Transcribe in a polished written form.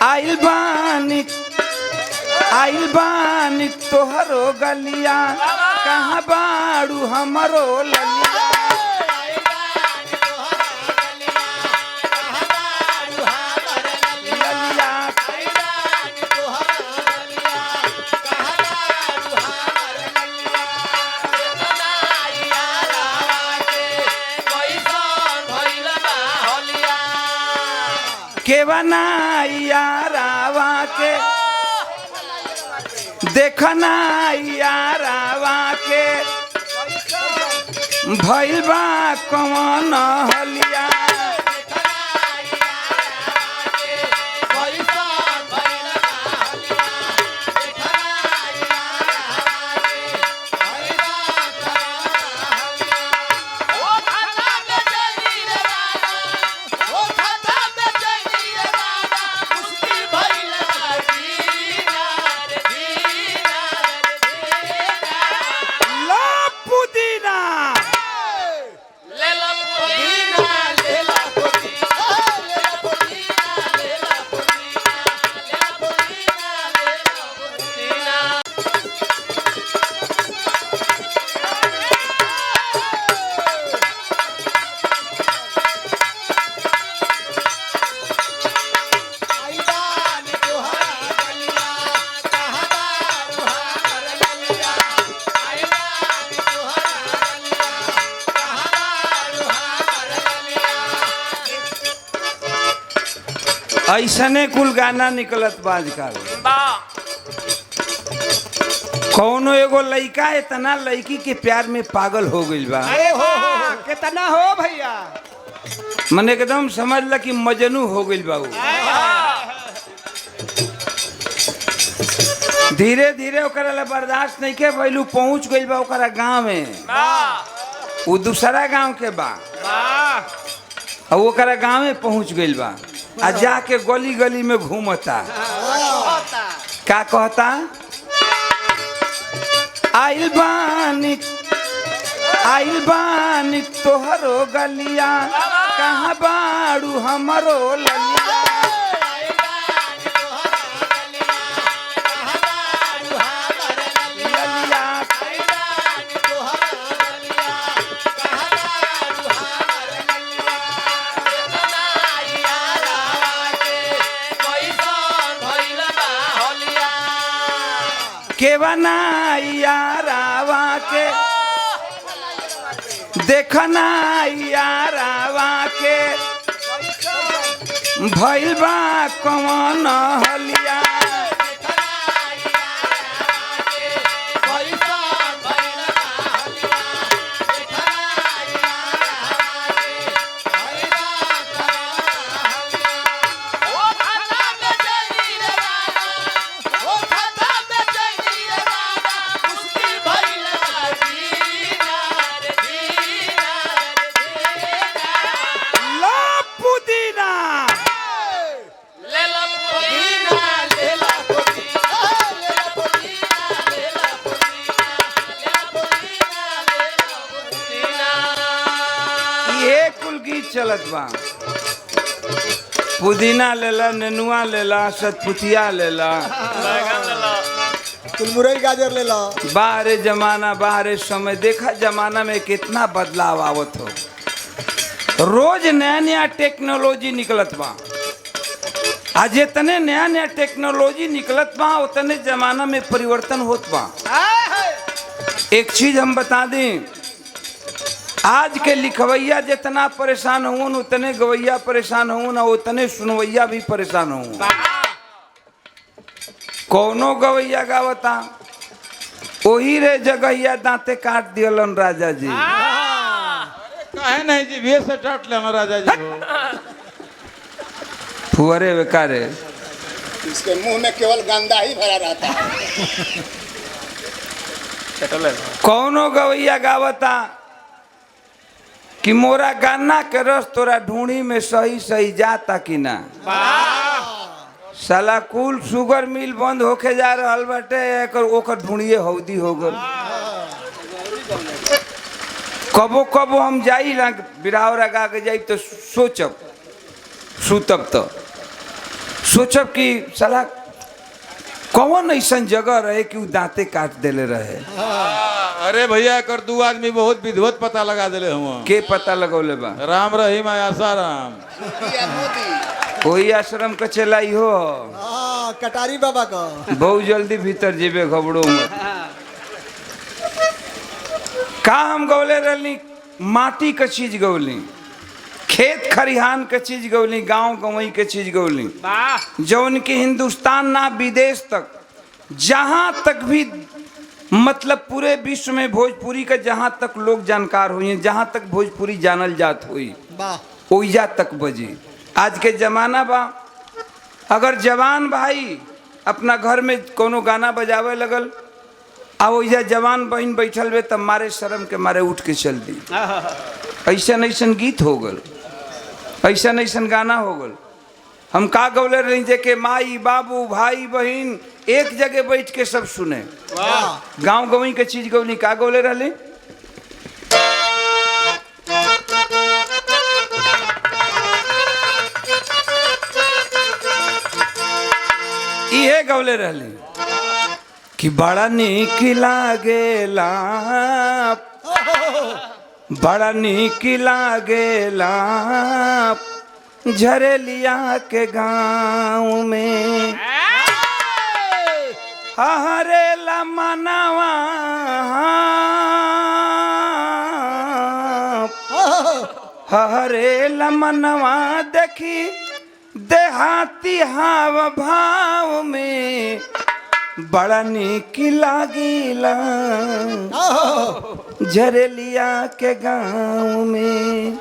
आइल बानी तोहरो गलिया कहाँ बाड़ू हमरो ललिया। के बनाइया रावा के देखना यारावा के भइल बा कौन हलिया। ऐसने कुल गाना निकलत बा आजकल। कौनो एगो लइका इतना लड़की के प्यार में पागल हो गइल बा। कितना हो भैया, मन एकदम समझ ल कि मजनू हो गइल बा। धीरे धीरे ओकरा ला बर्दाश्त नहीं के भइलू, पहुंच गइल बा ओकरा गांव में। वो दूसरा गांव के बा और ओकरा गांव में पहुंच गइल बा। आ जाके गली गली में घूमता का कहता, आइल बानी तोहरो गलिया कहाँ बाड़ू हमरो ललिया। के बनाइया रावा के देखना यारावा के भइल बा कौन हलिया। चलत बा पुदीना लेला, नेनुआ लेला, सतपुतिया लेला, मुरई गाजर लेला। बाहरे जमाना बाहरे समय देखा जमाना में कितना बदलाव आवत हो। रोज नया नया टेक्नोलॉजी निकलत बा। आज जितने नया नया टेक्नोलॉजी निकलत बा उतने जमाना में परिवर्तन होत बा। एक चीज हम बता दें, आज के लिखवैया जितना परेशान हों उतने गवैया परेशान हों ना, उतने सुनवैया भी परेशान हों। कौनो गवैया गावता वही रे जगहिया दांते काट दियलन राजा जी। काहे नहीं जी, भी से काट लेना राजा जी हो। फुअरे बेकारे, इसके मुंह में केवल गंदा ही भरा रहता है। कौनो गवैया गावता कि मोरा गन्ना के रस तोरा ढूंढी में सही सही जाता कि ना। साला कुल शुगर मिल बंद होके जा रहल बाटे, ओकर ढूंढिए हौदी हो गल। कबो कबो हम जाई ना बिराव लगा के जाई तो सोचब सुतब तो सोचब कि साला कौन ऐसा जगह रहे कि उ दांते काट देले रहे। अरे भैया कर दू आदमी बहुत विधिवत पता लगा दिले हुआ। के पता लगौले बा? राम रहीम आसाराम। या मोदी कोई आश्रम का चलाई हो कटारी बाबा का बहुत जल्दी भीतर जेबे घबड़ो मत। का हम गौले रहली? माटी का चीज गौली, खेत खरिहान के चीज गौली, गांव गंवई के चीज गौली, जौन की हिंदुस्तान ना विदेश तक जहां तक भी मतलब पूरे विश्व में भोजपुरी का जहां तक लोग जानकार हुई, जहां तक भोजपुरी जानल जात हुई ओइजा तक बजी। आज के जमाना बा, अगर जवान भाई अपना घर में कोनो गाना बजावे लगल आ ओइजा जवान बहन बैठल बे तब मारे शर्म के मारे उठ के चल दी। ऐसन ऐसन गीत हो गल, ऐसन ऐसन गाना हो गल। हम का गौले रही जे के माई बाबू भाई बहन एक जगह बैठ के सब सुने। गांव गवई के चीज गौली का गौले रहली? इहे गौले रहली कि बड़ा नीक लागेला, बड़ा नीक लागेला झरेलिया के गाँव में हरेला मनवा हरेला मनवा देखी देहाती हाव भाव में बड़ा नीक लागिला झरेलिया के गाँव में।